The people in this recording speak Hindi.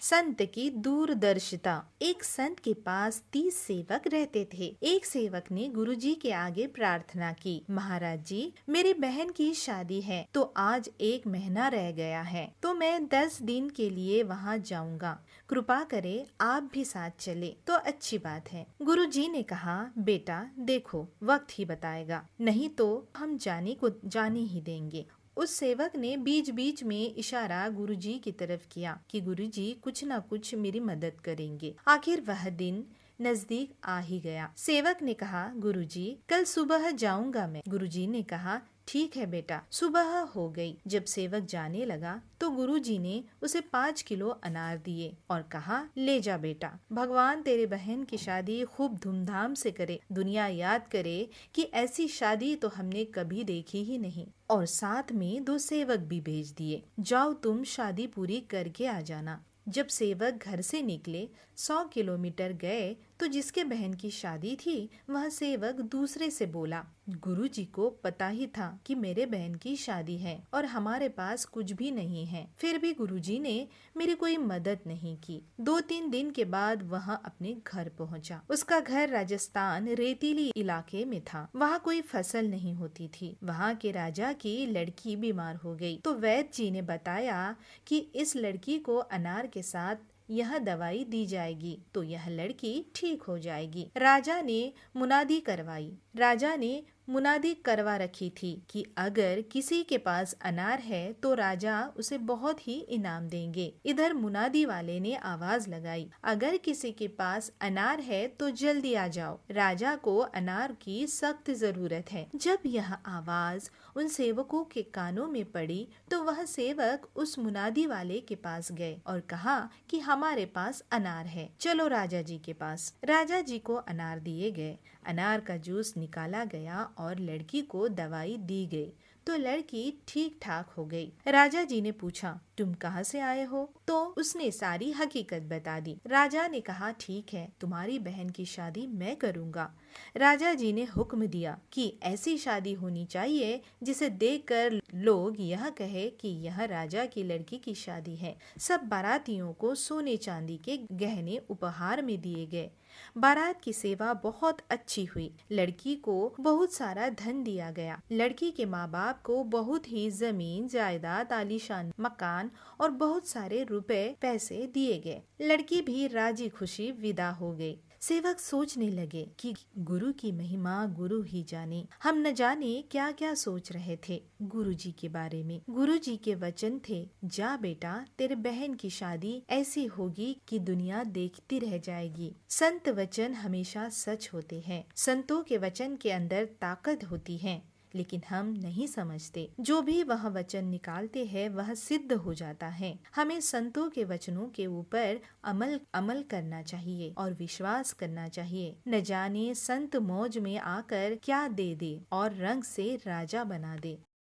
संत की दूरदर्शिता। एक संत के पास 30 सेवक रहते थे। एक सेवक ने गुरुजी के आगे प्रार्थना की, महाराज जी, मेरी बहन की शादी है तो आज 1 महीना रह गया है, तो मैं 10 दिन के लिए वहाँ जाऊंगा। कृपा करे आप भी साथ चले तो अच्छी बात है। गुरुजी ने कहा, बेटा देखो वक्त ही बताएगा, नहीं तो हम जाने ही देंगे। उस सेवक ने बीच बीच में इशारा गुरुजी की तरफ किया कि गुरुजी कुछ न कुछ मेरी मदद करेंगे। आखिर वह दिन नजदीक आ ही गया। सेवक ने कहा, गुरुजी कल सुबह जाऊंगा मैं। गुरुजी ने कहा, ठीक है बेटा। सुबह हो गई। जब सेवक जाने लगा तो गुरुजी ने उसे 5 किलो अनार दिए और कहा, ले जा बेटा, भगवान तेरे बहन की शादी खूब धूमधाम से करे, दुनिया याद करे कि ऐसी शादी तो हमने कभी देखी ही नहीं। और साथ में 2 सेवक भी भेज दिए, जाओ तुम शादी पूरी करके आ जाना। जब सेवक घर से निकले 100 किलोमीटर गए तो जिसके बहन की शादी थी वह सेवक दूसरे से बोला, गुरुजी को पता ही था कि मेरे बहन की शादी है और हमारे पास कुछ भी नहीं है, फिर भी गुरुजी ने मेरी कोई मदद नहीं की। 2-3 दिन के बाद वह अपने घर पहुंचा। उसका घर राजस्थान रेतीली इलाके में था। वहाँ कोई फसल नहीं होती थी। वहाँ के राजा की लड़की बीमार हो गई तो वैद्य जी ने बताया कि इस लड़की को अनार के साथ यह दवाई दी जाएगी तो यह लड़की ठीक हो जाएगी। राजा ने मुनादी करवा रखी थी कि अगर किसी के पास अनार है तो राजा उसे बहुत ही इनाम देंगे। इधर मुनादी वाले ने आवाज लगाई, अगर किसी के पास अनार है तो जल्दी आ जाओ, राजा को अनार की सख्त जरूरत है। जब यह आवाज उन सेवकों के कानों में पड़ी तो वह सेवक उस मुनादी वाले के पास गए और कहा कि हमारे पास अनार है, चलो राजा जी के पास। राजा जी को अनार दिए गए। अनार का जूस निकाला गया और लड़की को दवाई दी गई तो लड़की ठीक ठाक हो गई। राजा जी ने पूछा, तुम कहाँ से आए हो? तो उसने सारी हकीकत बता दी। राजा ने कहा, ठीक है, तुम्हारी बहन की शादी मैं करूँगा। राजा जी ने हुक्म दिया कि ऐसी शादी होनी चाहिए जिसे देखकर लोग यह कहे कि यह राजा की लड़की की शादी है। सब बारातियों को सोने चांदी के गहने उपहार में दिए गए। बारात की सेवा बहुत अच्छी हुई। लड़की को बहुत सारा धन दिया गया। लड़की के माँ बाप को बहुत ही जमीन जायदाद, आलीशान मकान और बहुत सारे रुपए पैसे दिए गए। लड़की भी राजी खुशी विदा हो गई। सेवक सोचने लगे कि गुरु की महिमा गुरु ही जाने। हम न जाने क्या क्या सोच रहे थे गुरुजी के बारे में। गुरुजी के वचन थे, जा बेटा, तेरे बहन की शादी ऐसी होगी कि दुनिया देखती रह जाएगी। संत वचन हमेशा सच होते हैं। संतों के वचन के अंदर ताकत होती है, लेकिन हम नहीं समझते। जो भी वह वचन निकालते हैं वह सिद्ध हो जाता है। हमें संतों के वचनों के ऊपर अमल करना चाहिए और विश्वास करना चाहिए। न जाने संत मौज में आकर क्या दे दे और रंग से राजा बना दे।